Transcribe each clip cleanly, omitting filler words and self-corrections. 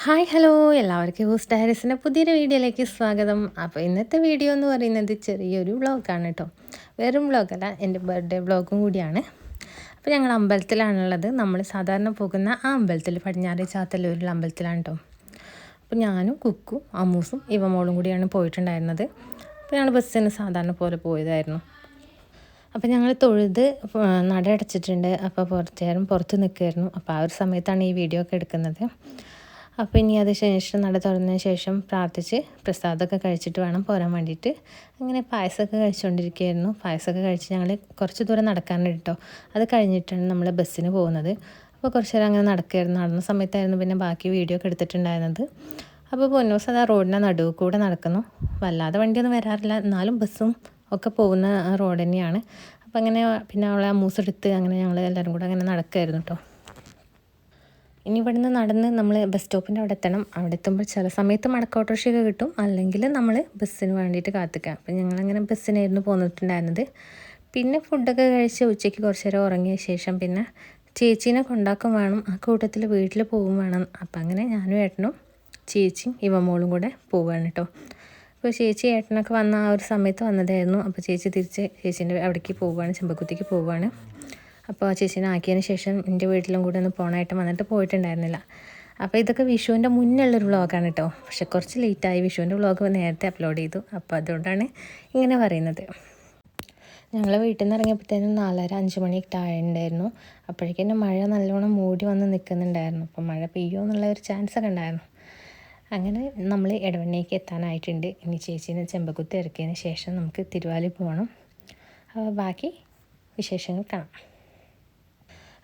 Hi hello എല്ലാവർക്കും whose ഡയറീസിൻ്റെ പുതിയൊരു വീഡിയോയിലേക്ക് സ്വാഗതം. അപ്പോൾ ഇന്നത്തെ വീഡിയോ എന്ന് പറയുന്നത് ചെറിയൊരു വ്ളോഗാണ് കേട്ടോ. വെറും വ്ളോഗല്ല, എൻ്റെ ബർത്ത്ഡേ വ്ളോഗും കൂടിയാണ്. അപ്പോൾ ഞങ്ങൾ അമ്പലത്തിലാണുള്ളത്. നമ്മൾ സാധാരണ പോകുന്ന ആ അമ്പലത്തിൽ, പടിഞ്ഞാറേ ചാത്തല്ലൂരിലുള്ള അമ്പലത്തിലാണ് കേട്ടോ. അപ്പോൾ ഞാനും കുക്കും അമ്മൂസും ഇവമോളും കൂടിയാണ് പോയിട്ടുണ്ടായിരുന്നത്. അപ്പോൾ ഞങ്ങൾ ബസ്സിന് സാധാരണ പോലെ പോയതായിരുന്നു. അപ്പോൾ ഞങ്ങൾ തൊഴുത് നട അടച്ചിട്ടുണ്ട്. അപ്പോൾ കുറച്ച് നേരം പുറത്ത് നിൽക്കുമായിരുന്നു. അപ്പോൾ ആ ഒരു സമയത്താണ് ഈ വീഡിയോ ഒക്കെ എടുക്കുന്നത്. അപ്പോൾ ഇനി അത് ശേഷം നട തുറന്നതിന് ശേഷം പ്രാർത്ഥിച്ച് പ്രസാദമൊക്കെ കഴിച്ചിട്ട് വേണം പോരാൻ വേണ്ടിയിട്ട്. അങ്ങനെ പായസമൊക്കെ കഴിച്ചുകൊണ്ടിരിക്കുകയായിരുന്നു. പായസമൊക്കെ കഴിച്ച് ഞങ്ങൾ കുറച്ച് ദൂരം നടക്കാനുണ്ട് കേട്ടോ. അത് കഴിഞ്ഞിട്ടാണ് നമ്മൾ ബസ്സിന് പോകുന്നത്. അപ്പോൾ കുറച്ച് നേരം അങ്ങനെ നടന്ന സമയത്തായിരുന്നു പിന്നെ ബാക്കി വീഡിയോ ഒക്കെ എടുത്തിട്ടുണ്ടായിരുന്നത്. അപ്പോൾ പൊന്നൂസ് അത് ആ റോഡിൻ്റെ നടുവ് കൂടെ നടക്കുന്നു. വല്ലാതെ വണ്ടിയൊന്നും വരാറില്ല, എന്നാലും ബസ്സും ഒക്കെ പോകുന്ന റോഡ് തന്നെയാണ്. അപ്പോൾ അങ്ങനെ പിന്നെ അവളെ അമ്മൂസെടുത്ത് അങ്ങനെ ഞങ്ങൾ എല്ലാവരും കൂടെ അങ്ങനെ നടക്കുമായിരുന്നു കേട്ടോ. ഇനി ഇവിടുന്ന് നടന്ന് നമ്മൾ ബസ് സ്റ്റോപ്പിൻ്റെ അവിടെ എത്തണം. അവിടെ എത്തുമ്പോൾ ചില സമയത്ത് മടക്ക ഓട്ടോറിക്ഷയൊക്കെ കിട്ടും, അല്ലെങ്കിൽ നമ്മൾ ബസ്സിന് വേണ്ടിയിട്ട് കാത്തിക്കാം. അപ്പോൾ ഞങ്ങളങ്ങനെ ബസ്സിനായിരുന്നു പോന്നിട്ടുണ്ടായിരുന്നത്. പിന്നെ ഫുഡൊക്കെ കഴിച്ച് ഉച്ചയ്ക്ക് കുറച്ച് നേരം ഉറങ്ങിയ ശേഷം പിന്നെ ചേച്ചീനെ കൊണ്ടാക്കും വേണം, ആ കൂട്ടത്തിൽ വീട്ടിൽ പോകും വേണം. അപ്പം അങ്ങനെ ഞാനും ഏട്ടനും ചേച്ചിയും ഇവമോളും കൂടെ പോവുകയാണ് കേട്ടോ. അപ്പോൾ ചേച്ചി ഏട്ടനൊക്കെ വന്ന ആ ഒരു സമയത്ത് വന്നതായിരുന്നു. അപ്പോൾ ചേച്ചി തിരിച്ച് ചേച്ചീൻ്റെ അവിടേക്ക് പോവുകയാണ്, ചെമ്പക്കുത്തിക്ക് പോവുകയാണ്. അപ്പോൾ ആ ചേച്ചീനെ ആക്കിയതിന് ശേഷം എൻ്റെ വീട്ടിലും കൂടെ ഒന്ന് പോകണമായിട്ട് വന്നിട്ട് പോയിട്ടുണ്ടായിരുന്നില്ല. അപ്പോൾ ഇതൊക്കെ വിഷുവിൻ്റെ മുന്നുള്ളൊരു വ്ളോഗാണ് കേട്ടോ. പക്ഷെ കുറച്ച് ലേറ്റായി, വിഷുവിൻ്റെ വ്ളോഗ് നേരത്തെ അപ്ലോഡ് ചെയ്തു. അപ്പോൾ അതുകൊണ്ടാണ് ഇങ്ങനെ പറയുന്നത്. ഞങ്ങൾ വീട്ടിൽ നിന്ന് ഇറങ്ങിയപ്പോഴത്തേനും 4:30-5 മണിയൊക്കെ ആയിട്ടുണ്ടായിരുന്നു. അപ്പോഴേക്കും മഴ നല്ലോണം മൂടി വന്ന് നിൽക്കുന്നുണ്ടായിരുന്നു. അപ്പോൾ മഴ പെയ്യുമോ എന്നുള്ള ഒരു ചാൻസ് ഒക്കെ ഉണ്ടായിരുന്നു. അങ്ങനെ നമ്മൾ ഇടവണ്ണയ്ക്ക് എത്താനായിട്ടുണ്ട്. ഇനി ചേച്ചീനെ ചെമ്പക്കുത്തി ഇറക്കിയതിന് ശേഷം നമുക്ക് തിരുവാലി പോകണം. അപ്പോൾ ബാക്കി വിശേഷങ്ങൾ കാണാം.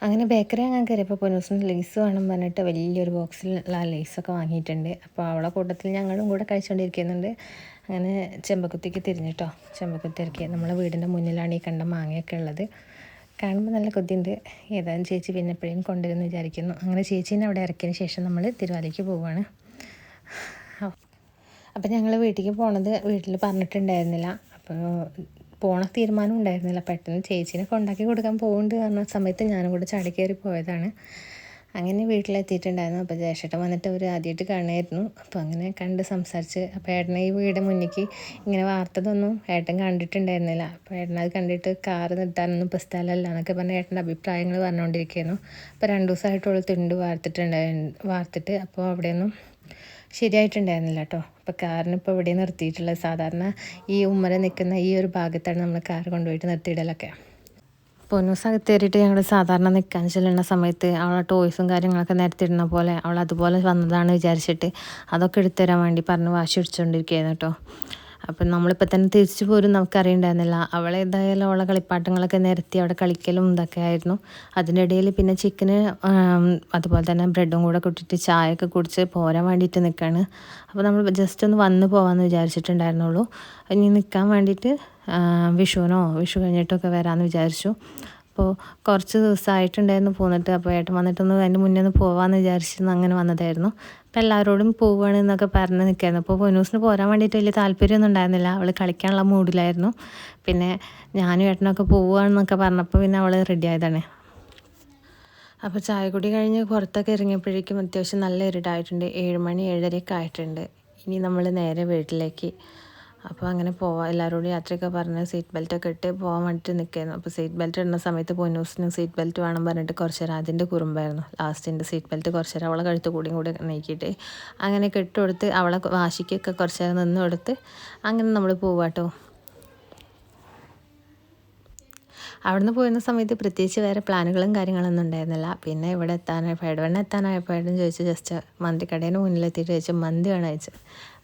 അങ്ങനെ ബേക്കറി അങ്ങനെ കയറിയപ്പോൾ പൊന്നൂസിന് ലേസ് വേണം പറഞ്ഞിട്ട് വലിയൊരു ബോക്സിലുള്ള ലേസൊക്കെ വാങ്ങിയിട്ടുണ്ട്. അപ്പോൾ അവളെ കൂട്ടത്തിൽ ഞങ്ങളും കൂടെ കഴിച്ചുകൊണ്ടിരിക്കുന്നുണ്ട്. അങ്ങനെ ചെമ്പക്കുത്തിക്ക് തിരിഞ്ഞിട്ടോ, ചെമ്പക്കുത്തി ഇറക്കി. നമ്മളെ വീടിൻ്റെ മുന്നിലാണ് ഈ കണ്ട മാങ്ങയൊക്കെ ഉള്ളത്. കാണുമ്പോൾ നല്ല കൊതിയുണ്ട്. ഏതായാലും ചേച്ചി പിന്നെ എപ്പോഴും കൊണ്ടുവരുമെന്ന് വിചാരിക്കുന്നു. അങ്ങനെ ചേച്ചീനെ അവിടെ ഇറക്കിയതിന് ശേഷം നമ്മൾ തിരുവാലിക്ക് പോവുകയാണ്. അപ്പോൾ ഞങ്ങൾ വീട്ടിലേക്ക് പോണത് വീട്ടിൽ പറഞ്ഞിട്ടുണ്ടായിരുന്നില്ല. അപ്പോൾ പോണ തീരുമാനം ഉണ്ടായിരുന്നില്ല. പെട്ടെന്ന് ചേച്ചീനെ കൊണ്ടാക്കി കൊടുക്കാൻ പോകുന്നുണ്ട് പറഞ്ഞ സമയത്ത് ഞാനും കൂടെ ചാടി കയറി പോയതാണ്. അങ്ങനെ വീട്ടിലെത്തിയിട്ടുണ്ടായിരുന്നു. അപ്പോൾ ജേഷേട്ടൻ വന്നിട്ട് അവർ ആദ്യമായിട്ട് കാണുമായിരുന്നു. അപ്പോൾ അങ്ങനെ കണ്ട് സംസാരിച്ച്, അപ്പോൾ ഏട്ടനെ ഈ വീട് മുന്നിലേക്ക് ഇങ്ങനെ വാർത്തതൊന്നും ഏട്ടൻ കണ്ടിട്ടുണ്ടായിരുന്നില്ല. അപ്പോൾ ഏട്ടനത് കണ്ടിട്ട് കാറ് നിർത്താനൊന്നും ഇപ്പോൾ സ്ഥലമല്ല എന്നൊക്കെ പറഞ്ഞ് ഏട്ടൻ്റെ അഭിപ്രായങ്ങൾ പറഞ്ഞുകൊണ്ടിരിക്കുകയായിരുന്നു. അപ്പോൾ 2 ദിവസമായിട്ടുള്ള തിണ്ട് വാർത്തിട്ട് അപ്പോൾ അവിടെയൊന്നും ശരിയായിട്ടുണ്ടായിരുന്നില്ല കേട്ടോ. അപ്പോൾ കാറിനിപ്പോൾ ഇവിടെ നിർത്തിയിട്ടുള്ളത് സാധാരണ ഈ ഉമ്മര നിൽക്കുന്ന ഈ ഒരു ഭാഗത്താണ് നമ്മൾ കാർ കൊണ്ടുപോയിട്ട് നിർത്തിയിടലൊക്കെ. പൊന്നൂസ് അകത്തേറിയിട്ട് ഞങ്ങൾ സാധാരണ നിൽക്കാൻ ചെല്ലുന്ന സമയത്ത് അവളെ ടോയ്സും കാര്യങ്ങളൊക്കെ നിരത്തിയിടുന്ന പോലെ അവൾ അതുപോലെ വന്നതാണ് വിചാരിച്ചിട്ട് അതൊക്കെ എടുത്തു തരാൻ വേണ്ടി പറഞ്ഞ് വാശി പിടിച്ചുകൊണ്ടിരിക്കുകയായിരുന്നു കേട്ടോ. അപ്പം നമ്മളിപ്പോൾ തന്നെ തിരിച്ചു പോരും നമുക്കറിയണ്ടായിരുന്നില്ല. അവളേതായാലും അവളെ കളിപ്പാട്ടങ്ങളൊക്കെ നിരത്തി അവിടെ കളിക്കലും ഇതൊക്കെ ആയിരുന്നു. അതിനിടയിൽ പിന്നെ ചിക്കന് അതുപോലെ തന്നെ ബ്രെഡും കൂടെ കൂട്ടിയിട്ട് ചായയൊക്കെ കുടിച്ച് പോരാൻ വേണ്ടിയിട്ട് നിൽക്കുകയാണ്. അപ്പോൾ നമ്മൾ ജസ്റ്റ് ഒന്ന് വന്ന് പോകാമെന്ന് വിചാരിച്ചിട്ടുണ്ടായിരുന്നുള്ളൂ. ഇനി നിൽക്കാൻ വേണ്ടിയിട്ട് വിഷു കഴിഞ്ഞിട്ടൊക്കെ വരാമെന്ന് വിചാരിച്ചു. അപ്പോൾ കുറച്ച് ദിവസമായിട്ടുണ്ടായിരുന്നു പോന്നിട്ട്. അപ്പോൾ ഏട്ടൻ വന്നിട്ടൊന്ന് അതിൻ്റെ മുന്നേ ഒന്ന് പോകാമെന്ന് വിചാരിച്ചിരുന്നു, അങ്ങനെ വന്നതായിരുന്നു. അപ്പോൾ എല്ലാവരോടും പോവുകയാണ് എന്നൊക്കെ പറഞ്ഞ് നിൽക്കായിരുന്നു. അപ്പോൾ പൊന്നൂസിന് പോരാൻ വേണ്ടിയിട്ട് വലിയ താല്പര്യമൊന്നും ഉണ്ടായിരുന്നില്ല. അവൾ കളിക്കാനുള്ള മൂഡിലായിരുന്നു. പിന്നെ ഞാനും ഏട്ടനൊക്കെ പോവുകയാണെന്നൊക്കെ പറഞ്ഞപ്പോൾ പിന്നെ അവൾ റെഡി ആയതാണ്. അപ്പോൾ ചായ കുടി കഴിഞ്ഞ് പുറത്തൊക്കെ ഇറങ്ങിയപ്പോഴേക്കും അത്യാവശ്യം നല്ല ഇരുട്ടായിട്ടുണ്ട്. 7 മണി 7:30 ആയിട്ടുണ്ട്. ഇനി നമ്മൾ നേരെ വീട്ടിലേക്ക്. അപ്പോൾ അങ്ങനെ പോവാം, എല്ലാവരോടും യാത്രയൊക്കെ പറഞ്ഞ് സീറ്റ് ബെൽറ്റൊക്കെ ഇട്ട് പോകാൻ വേണ്ടിയിട്ട് നിൽക്കുകയായിരുന്നു. അപ്പോൾ സീറ്റ് ബെൽറ്റ് ഇടുന്ന സമയത്ത് പൊന്നൂസിന് സീറ്റ് ബെൽറ്റ് വേണം പറഞ്ഞിട്ട് കുറച്ച് നേരം അതിൻ്റെ കുറുമ്പായിരുന്നു. ലാസ്റ്റിൻ്റെ സീറ്റ് ബെൽറ്റ് കുറച്ച് നേരം അവളെ കഴുത്ത് കൂടി നീക്കിയിട്ട് അങ്ങനെ കെട്ടുകൊടുത്ത് അവളെ വാശിക്കൊക്കെ കുറച്ച് നേരം നിന്ന് കൊടുത്ത് അങ്ങനെ നമ്മൾ പോവാട്ടോ. അവിടുന്ന് പോയിരുന്ന സമയത്ത് പ്രത്യേകിച്ച് വേറെ പ്ലാനുകളും കാര്യങ്ങളൊന്നും ഉണ്ടായിരുന്നില്ല. പിന്നെ ഇവിടെ എത്താനായപ്പോഴും ചോദിച്ചു, ജസ്റ്റ് മന്തിക്കടേൻ്റെ മുന്നിലെത്തിയിട്ട് ചോദിച്ചു മന്തി വേണോ ചോദിച്ചു.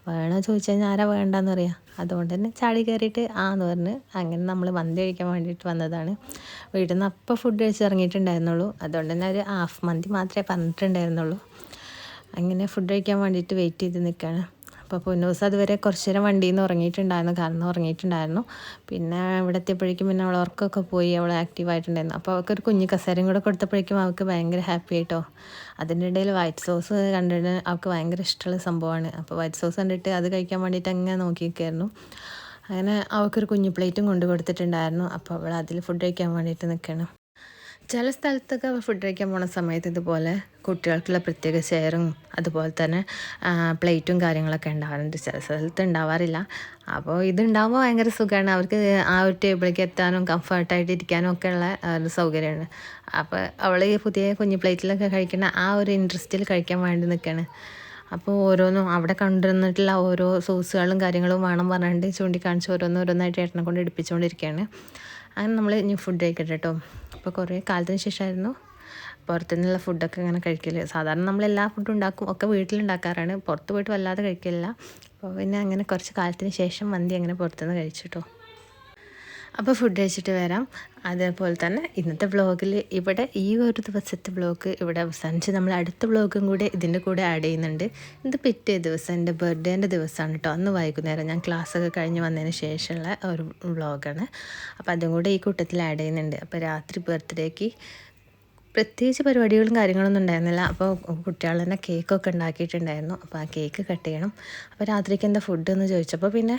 വേണോ ചോദിച്ചു കഴിഞ്ഞാൽ ആരാ വേണ്ടെന്ന് പറയാം. അതുകൊണ്ട് തന്നെ ചാടി കയറിയിട്ട് ആന്ന് പറഞ്ഞ് അങ്ങനെ നമ്മൾ മന്തി കഴിക്കാൻ വേണ്ടിയിട്ട് വന്നതാണ്. വീട്ടിൽ നിന്ന് അപ്പോൾ ഫുഡ് കഴിച്ച് ഇറങ്ങിയിട്ടുണ്ടായിരുന്നുള്ളൂ. അതുകൊണ്ട് തന്നെ ഒരു ഹാഫ് മന്തി മാത്രമേ പറഞ്ഞിട്ടുണ്ടായിരുന്നുള്ളൂ. അങ്ങനെ ഫുഡ് കഴിക്കാൻ വേണ്ടിയിട്ട് വെയിറ്റ് ചെയ്ത് നിൽക്കുകയാണ്. അപ്പോൾ പൊന്നൂസ് അതുവരെ കുറച്ച് നേരം വണ്ടിയിൽ നിന്ന് ഉറങ്ങിയിട്ടുണ്ടായിരുന്നു. പിന്നെ ഇവിടെ എത്തിയപ്പോഴേക്കും പിന്നെ അവൾ ഉറക്കമൊക്കെ പോയി, അവൾ ആക്റ്റീവായിട്ടുണ്ടായിരുന്നു. അപ്പോൾ അവൾക്കൊരു കുഞ്ഞു കസേരയും കൂടെ കൊടുത്തപ്പോഴേക്കും അവൾക്ക് ഭയങ്കര ഹാപ്പി ആയിട്ടോ. അതിൻ്റെ ഇടയിൽ വൈറ്റ് സോസ് കണ്ടിട്ട് അവൾക്ക് ഭയങ്കര ഇഷ്ടമുള്ള സംഭവമാണ്. അപ്പോൾ വൈറ്റ് സോസ് കണ്ടിട്ട് അത് കഴിക്കാൻ വേണ്ടിയിട്ട് അങ്ങനെ നോക്കി നിൽക്കുകയായിരുന്നു. അങ്ങനെ അവൾക്കൊരു കുഞ്ഞു പ്ലേറ്റും കൊണ്ട് കൊടുത്തിട്ടുണ്ടായിരുന്നു. അപ്പോൾ അവൾ അതിൽ ഫുഡ് കഴിക്കാൻ വേണ്ടിയിട്ട് നിൽക്കുകയാണ്. ചില സ്ഥലത്തൊക്കെ ഫുഡ് കഴിക്കാൻ പോണ സമയത്ത് ഇതുപോലെ കുട്ടികൾക്കുള്ള പ്രത്യേക ചെയറും അതുപോലെ തന്നെ പ്ലേറ്റും കാര്യങ്ങളൊക്കെ ഉണ്ടാവാറുണ്ട്. ചില സ്ഥലത്ത് ഉണ്ടാവാറില്ല. അപ്പോൾ ഇതുണ്ടാകുമ്പോൾ ഭയങ്കര സുഖമാണ്. അവർക്ക് ആ ഒരു ടേബിളിലേക്ക് എത്താനും കംഫർട്ടായിട്ട് ഇരിക്കാനും ഒക്കെ ഉള്ള ഒരു സൗകര്യമാണ്. അപ്പോൾ അവൾ ഈ പുതിയ കുഞ്ഞു പ്ലേറ്റിലൊക്കെ കഴിക്കുന്ന ആ ഒരു ഇൻട്രസ്റ്റിൽ കഴിക്കാൻ വേണ്ടി നിൽക്കുകയാണ്. അപ്പോൾ ഓരോന്നും അവിടെ കൊണ്ടുവന്നിട്ടുള്ള ഓരോ സോസുകളും കാര്യങ്ങളും വേണം പറഞ്ഞിട്ട് ചൂണ്ടിക്കാണിച്ച് ഓരോന്നോരോന്നായിട്ട് ഏട്ടനെ കൊണ്ട് എടുപ്പിച്ചുകൊണ്ടിരിക്കുകയാണ്. അങ്ങനെ നമ്മൾ ഇനി ഫുഡ് കഴിക്കട്ടെ കേട്ടോ. അപ്പോൾ കുറേ കാലത്തിന് ശേഷമായിരുന്നു പുറത്തുനിന്നുള്ള ഫുഡൊക്കെ ഇങ്ങനെ കഴിക്കൽ. സാധാരണ നമ്മൾ എല്ലാ ഫുഡും ഉണ്ടാക്കും, ഒക്കെ വീട്ടിലുണ്ടാക്കാറാണ്, പുറത്ത് പോയിട്ട് വല്ലാതെ കഴിക്കില്ല. അപ്പോൾ പിന്നെ അങ്ങനെ കുറച്ച് കാലത്തിന് ശേഷം മന്തി അങ്ങനെ പുറത്തുനിന്ന് കഴിച്ചിട്ടോ. അപ്പോൾ ഫുഡ് കഴിച്ചിട്ട് വരാം. അതേപോലെ തന്നെ ഇന്നത്തെ വ്ളോഗിൽ ഇവിടെ ഈ ഒരു ദിവസത്തെ വ്ളോഗ് ഇവിടെ അവസാനിച്ച് നമ്മൾ അടുത്ത വ്ളോഗും കൂടെ ഇതിൻ്റെ കൂടെ ആഡ് ചെയ്യുന്നുണ്ട്. ഇത് പിറ്റേ ദിവസം എൻ്റെ ബർത്ത്ഡേൻ്റെ ദിവസമാണ് കേട്ടോ. അന്ന് വൈകുന്നേരം ഞാൻ ക്ലാസ്സൊക്കെ കഴിഞ്ഞ് വന്നതിന് ശേഷമുള്ള ഒരു വ്ളോഗാണ്. അപ്പോൾ അതും കൂടെ ഈ കൂട്ടത്തിൽ ആഡ് ചെയ്യുന്നുണ്ട്. അപ്പോൾ രാത്രി ബർത്ത്ഡേക്ക് പ്രത്യേകിച്ച് പരിപാടികളും കാര്യങ്ങളൊന്നും ഉണ്ടായിരുന്നില്ല. അപ്പോൾ കുട്ടികൾ തന്നെ കേക്കൊക്കെ ഉണ്ടാക്കിയിട്ടുണ്ടായിരുന്നു. അപ്പോൾ ആ കേക്ക് കട്ട് ചെയ്യണം. അപ്പോൾ രാത്രിക്ക് എന്താ ഫുഡ് എന്ന് ചോദിച്ചപ്പോൾ പിന്നെ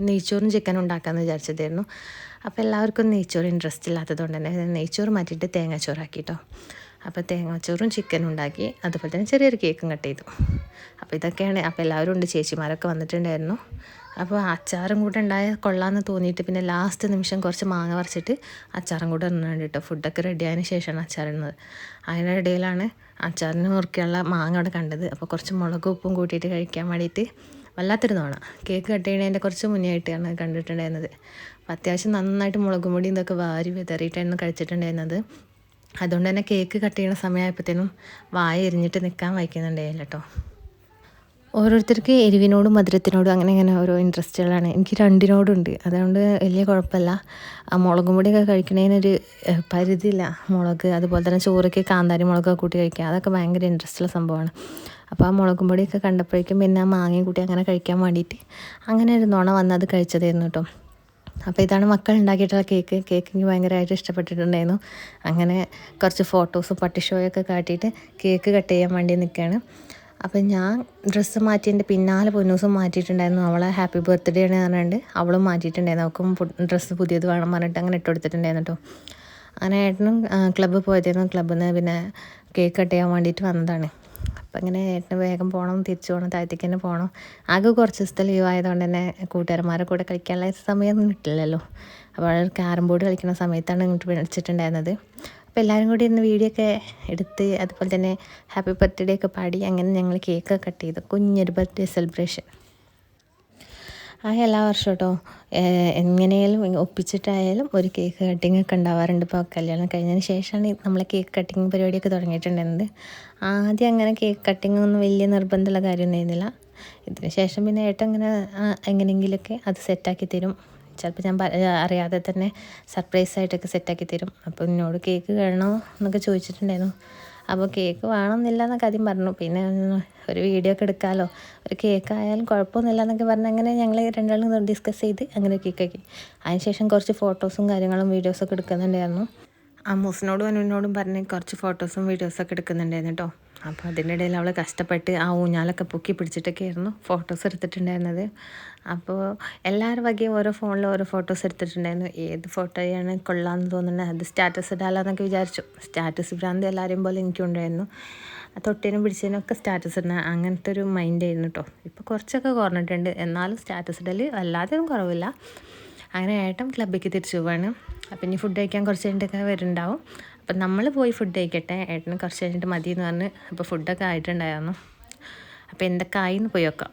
നെയ്ച്ചോറും ചിക്കനും ഉണ്ടാക്കാമെന്ന് വിചാരിച്ചതായിരുന്നു. അപ്പോൾ എല്ലാവർക്കും നെയ്ച്ചോറ് ഇൻട്രസ്റ്റ് ഇല്ലാത്തതുകൊണ്ട് തന്നെ നെയ്ച്ചോറ് മാറ്റിയിട്ട് തേങ്ങാച്ചോറാക്കി കേട്ടോ. അപ്പോൾ തേങ്ങാച്ചോറും ചിക്കനും ഉണ്ടാക്കി, അതുപോലെ തന്നെ ചെറിയൊരു കേക്കും കട്ട് ചെയ്തു. അപ്പോൾ ഇതൊക്കെയാണ്. അപ്പോൾ എല്ലാവരും ഉണ്ട്, ചേച്ചിമാരൊക്കെ വന്നിട്ടുണ്ടായിരുന്നു. അപ്പോൾ അച്ചാറും കൂടെ ഉണ്ടായാൽ കൊള്ളാമെന്ന് തോന്നിയിട്ട് പിന്നെ ലാസ്റ്റ് നിമിഷം കുറച്ച് മാങ്ങ പറിച്ചിട്ട് അച്ചാറും കൂടെ ഇടുന്നുണ്ട് കേട്ടോ. ഫുഡൊക്കെ റെഡി ആയതിന് ശേഷമാണ് അച്ചാറിടുന്നത്. അതിനിടയിലാണ് അച്ചാറിന് മുറിക്കാനുള്ള മാങ്ങ അവിടെ കണ്ടത്. അപ്പോൾ കുറച്ച് മുളകും ഉപ്പും കൂട്ടിയിട്ട് കഴിക്കാൻ വേണ്ടിയിട്ട് വല്ലാത്തൊരു തോണ. കേക്ക് കട്ട് ചെയ്യണതിൻ്റെ കുറച്ച് മുന്നേ ആയിട്ടാണ് കണ്ടിട്ടുണ്ടായിരുന്നത്. അപ്പോൾ അത്യാവശ്യം നന്നായിട്ട് മുളകും പൊടി ഇതൊക്കെ വാരി വിതറിയിട്ടായിരുന്നു കഴിച്ചിട്ടുണ്ടായിരുന്നത്. അതുകൊണ്ട് തന്നെ കേക്ക് കട്ട് ചെയ്യുന്ന സമയമായപ്പോഴത്തേനും വായ എരിഞ്ഞിട്ട് നിൽക്കാൻ വയ്ക്കുന്നുണ്ടായില്ല കേട്ടോ. ഓരോരുത്തർക്ക് എരിവിനോടും മധുരത്തിനോടും അങ്ങനെ ഓരോ ഇൻട്രസ്റ്റുകളാണ്. എനിക്ക് രണ്ടിനോടുണ്ട്, അതുകൊണ്ട് വലിയ കുഴപ്പമില്ല. ആ മുളകും പൊടിയൊക്കെ കഴിക്കണതിനൊരു പരിധിയില്ല. മുളക് അതുപോലെ തന്നെ ചോറൊക്കെ കാന്താരി മുളകൊക്കെ കൂട്ടി കഴിക്കുക, അതൊക്കെ ഭയങ്കര ഇൻട്രസ്റ്റുള്ള സംഭവമാണ്. അപ്പോൾ ആ മുളകും പൊടിയൊക്കെ കണ്ടപ്പോഴേക്കും പിന്നെ ആ മാങ്ങയും കൂട്ടി അങ്ങനെ കഴിക്കാൻ വേണ്ടിയിട്ട് അങ്ങനെ ഒരു നുണ വന്നത് കഴിച്ചതായിരുന്നു കേട്ടോ. അപ്പോൾ ഇതാണ് മക്കൾ ഉണ്ടാക്കിയിട്ടുള്ള കേക്ക്. എനിക്ക് ഭയങ്കരമായിട്ട് ഇഷ്ടപ്പെട്ടിട്ടുണ്ടായിരുന്നു. അങ്ങനെ കുറച്ച് ഫോട്ടോസും പട്ടി ഷോയൊക്കെ കാട്ടിയിട്ട് കേക്ക് കട്ട് ചെയ്യാൻ വേണ്ടി നിൽക്കുകയാണ്. അപ്പം ഞാൻ ഡ്രസ്സ് മാറ്റിയതിൻ്റെ പിന്നാലെ പൊന്നൂസും മാറ്റിയിട്ടുണ്ടായിരുന്നു. അവളെ ഹാപ്പി ബർത്ത്ഡേ ആണ് പറഞ്ഞിട്ട് അവളും മാറ്റിയിട്ടുണ്ടായിരുന്നു. അവൾക്കും ഡ്രസ്സ് പുതിയത് വേണം പറഞ്ഞിട്ട് അങ്ങനെ ഇട്ട് കൊടുത്തിട്ടുണ്ടായിരുന്നു കേട്ടോ. അങ്ങനെ ഏട്ടനും ക്ലബ്ബിൽ പോയതായിരുന്നു. ക്ലബ്ബിൽ നിന്ന് പിന്നെ കേക്ക് കട്ട് ചെയ്യാൻ വേണ്ടിയിട്ട് വന്നതാണ്. അപ്പം ഇങ്ങനെ ഏട്ടന് വേഗം പോകണം, തിരിച്ചു പോകണം, താഴത്തേക്ക് തന്നെ പോകണം. ആകെ കുറച്ച് ദിവസത്തെ ലീവ് ആയതുകൊണ്ട് തന്നെ കൂട്ടുകാരന്മാരെ കൂടെ കളിക്കാനുള്ള സമയമൊന്നും കിട്ടില്ലല്ലോ. അപ്പോൾ ക്യാരം ബോർഡ് കളിക്കുന്ന സമയത്താണ് ഇങ്ങോട്ട് വിളിച്ചിട്ടുണ്ടായിരുന്നത്. അപ്പോൾ എല്ലാവരും കൂടി ഇന്ന് വീഡിയോ ഒക്കെ എടുത്ത് അതുപോലെ തന്നെ ഹാപ്പി ബർത്ത്ഡേ ഒക്കെ പാടി അങ്ങനെ ഞങ്ങൾ കേക്ക് കട്ട് ചെയ്തു. കുഞ്ഞൊരു ബർത്ത്ഡേ സെലിബ്രേഷൻ എല്ലാ വർഷവും കേട്ടോ. എങ്ങനെയാലും ഒപ്പിച്ചിട്ടായാലും ഒരു കേക്ക് കട്ടിങ് ഒക്കെ ഉണ്ടാവാറുണ്ട്. ഇപ്പോൾ കല്യാണം കഴിഞ്ഞതിന് ശേഷമാണ് നമ്മൾ കേക്ക് കട്ടിങ് പരിപാടിയൊക്കെ തുടങ്ങിയിട്ടുണ്ടായിരുന്നത്. ആദ്യം അങ്ങനെ കേക്ക് കട്ടിങ് ഒന്നും വലിയ നിർബന്ധമുള്ള കാര്യമൊന്നും ആയിരുന്നില്ല. ഇതിന് ശേഷം പിന്നെ ഏട്ടൻ അങ്ങനെ എങ്ങനെയെങ്കിലുമൊക്കെ അത് സെറ്റാക്കി തരും. ചിലപ്പോൾ ഞാൻ അറിയാതെ തന്നെ സർപ്രൈസായിട്ടൊക്കെ സെറ്റാക്കി തരും. അപ്പോൾ എന്നോട് കേക്ക് വേണോ എന്നൊക്കെ ചോദിച്ചിട്ടുണ്ടായിരുന്നു. അപ്പോൾ കേക്ക് വേണമെന്നില്ല എന്നൊക്കെ ആദ്യം പറഞ്ഞു. പിന്നെ ഒരു വീഡിയോ ഒക്കെ എടുക്കാമല്ലോ, ഒരു കേക്ക് ആയാലും കുഴപ്പമൊന്നുമില്ല എന്നൊക്കെ പറഞ്ഞ് അങ്ങനെ ഞങ്ങൾ രണ്ടാളും ഡിസ്കസ് ചെയ്ത് അങ്ങനെ കേക്കാക്കി. അതിനുശേഷം കുറച്ച് ഫോട്ടോസും കാര്യങ്ങളും വീഡിയോസൊക്കെ എടുക്കുന്നുണ്ടായിരുന്നു. അമ്മൂസിനോടും അനുവിനോടും പറഞ്ഞ് കുറച്ച് ഫോട്ടോസും വീഡിയോസൊക്കെ എടുക്കുന്നുണ്ടായിരുന്നു കേട്ടോ. അപ്പോൾ അതിൻ്റെ ഇടയിൽ അവൾ കഷ്ടപ്പെട്ട് ആ ഊഞ്ഞാലൊക്കെ പൊക്കി പിടിച്ചിട്ടൊക്കെ ആയിരുന്നു ഫോട്ടോസ് എടുത്തിട്ടുണ്ടായിരുന്നത്. അപ്പോൾ എല്ലാവരും വകയും ഓരോ ഫോണിൽ ഓരോ ഫോട്ടോസ് എടുത്തിട്ടുണ്ടായിരുന്നു. ഏത് ഫോട്ടോയാണ് കൊള്ളാമെന്ന് തോന്നുന്നത് അത് സ്റ്റാറ്റസ് ഇടാമെന്നൊക്കെ വിചാരിച്ചു. സ്റ്റാറ്റസ് ഭ്രാന്തി എല്ലാവരെയും പോലെ എനിക്കും ഉണ്ടായിരുന്നു. തൊട്ടേനും പിടിച്ചതിനൊക്കെ സ്റ്റാറ്റസ് ഇടണം അങ്ങനത്തെ ഒരു മൈൻഡായിരുന്നു കേട്ടോ. ഇപ്പോൾ കുറച്ചൊക്കെ കുറഞ്ഞിട്ടുണ്ട്, എന്നാലും സ്റ്റാറ്റസ് ഇടൽ വല്ലാതെയൊന്നും കുറവില്ല. അങ്ങനെ ഏട്ടൻ ക്ലബ്ബിലേക്ക് തിരിച്ചു പോവാണ്. അപ്പം ഇനി ഫുഡ് കഴിക്കാൻ കുറച്ച് കഴിഞ്ഞിട്ടൊക്കെ വരുന്നുണ്ടാവും. അപ്പം നമ്മൾ പോയി ഫുഡ് കഴിക്കട്ടെ, ഏട്ടന് കുറച്ച് കഴിഞ്ഞിട്ട് മതി എന്ന് പറഞ്ഞ്. അപ്പോൾ ഫുഡൊക്കെ ആയിട്ടുണ്ടായിരുന്നു. അപ്പോൾ എന്തൊക്കെ ആയിന്ന് പോയി വെക്കാം.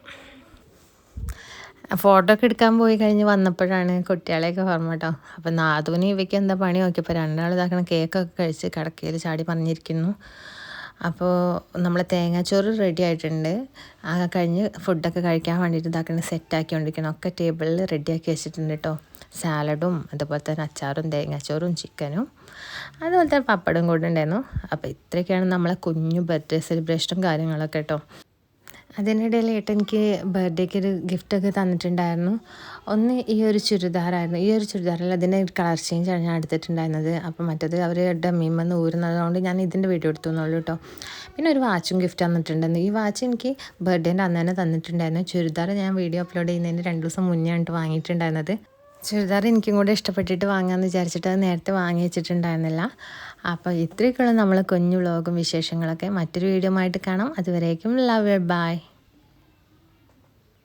ഫോട്ടോ ഒക്കെ എടുക്കാൻ പോയി കഴിഞ്ഞ് വന്നപ്പോഴാണ് കുട്ടികളെയൊക്കെ ഓർമ്മ കേട്ടോ. അപ്പോൾ നാദൂന് ഇവയ്ക്ക് എന്താ പണി നോക്കിയപ്പോൾ രണ്ടാൾ ഇതാക്കണം കേക്കൊക്കെ കഴിച്ച് കിടക്കയിൽ ചാടി പറഞ്ഞിരിക്കുന്നു. അപ്പോൾ നമ്മൾ തേങ്ങാച്ചോറ് റെഡി ആയിട്ടുണ്ട്. കഴിഞ്ഞ് ഫുഡൊക്കെ കഴിക്കാൻ വേണ്ടിയിട്ട് ഇതാക്കണം സെറ്റാക്കിക്കൊണ്ടിരിക്കണം. ഒക്കെ ടേബിളിൽ റെഡിയാക്കി വെച്ചിട്ടുണ്ട് കേട്ടോ. സാലഡും അതുപോലെ തന്നെ അച്ചാറും തേങ്ങാച്ചോറും ചിക്കനും അതുപോലെ തന്നെ പപ്പടം കൂടെ ഉണ്ടായിരുന്നു. അപ്പോൾ ഇത്രയൊക്കെയാണ് നമ്മളെ കുഞ്ഞു ബർത്ത്ഡേ സെലിബ്രേഷനും കാര്യങ്ങളൊക്കെ കേട്ടോ. അതിനിടയിൽ ഏട്ടൻ എനിക്ക് ബർത്ത്ഡേക്ക് ഒരു ഗിഫ്റ്റൊക്കെ തന്നിട്ടുണ്ടായിരുന്നു. ഒന്ന് ഈ ഒരു ചുരിദാറായിരുന്നു. ഈ ഒരു ചുരിദാറിൽ അതിൻ്റെ കളർ ചേഞ്ചാണ് ഞാൻ എടുത്തിട്ടുണ്ടായിരുന്നത്. അപ്പം മറ്റത് അവർ ഡമ്മീമെന്ന് ഊരുന്നതുകൊണ്ട് ഞാൻ ഇതിൻ്റെ വീഡിയോ എടുത്തു എന്നുള്ളൂ കേട്ടോ. പിന്നെ ഒരു വാച്ചും ഗിഫ്റ്റ് തന്നിട്ടുണ്ടായിരുന്നു. ഈ വാച്ച് എനിക്ക് ബർത്ത്ഡേൻ്റെ അന്ന് തന്നെ തന്നിട്ടുണ്ടായിരുന്നു. ചുരിദാർ ഞാൻ വീഡിയോ അപ്ലോഡ് ചെയ്യുന്നതിന് 2 ദിവസം മുന്നേ ആയിട്ട് വാങ്ങിയിട്ടുണ്ടായിരുന്നത്. ചുരിദാർ എനിക്കും കൂടെ ഇഷ്ടപ്പെട്ടിട്ട് വാങ്ങാമെന്ന് വിചാരിച്ചിട്ട് അത് നേരത്തെ വാങ്ങി വെച്ചിട്ടുണ്ടായിരുന്നില്ല. അപ്പോൾ ഇത്രയൊക്കെയുള്ള നമ്മളെ കുഞ്ഞു വ്ളോഗും വിശേഷങ്ങളൊക്കെ. മറ്റൊരു വീഡിയോ ആയിട്ട് കാണാം. അതുവരേക്കും ലവ് യു, ബൈ.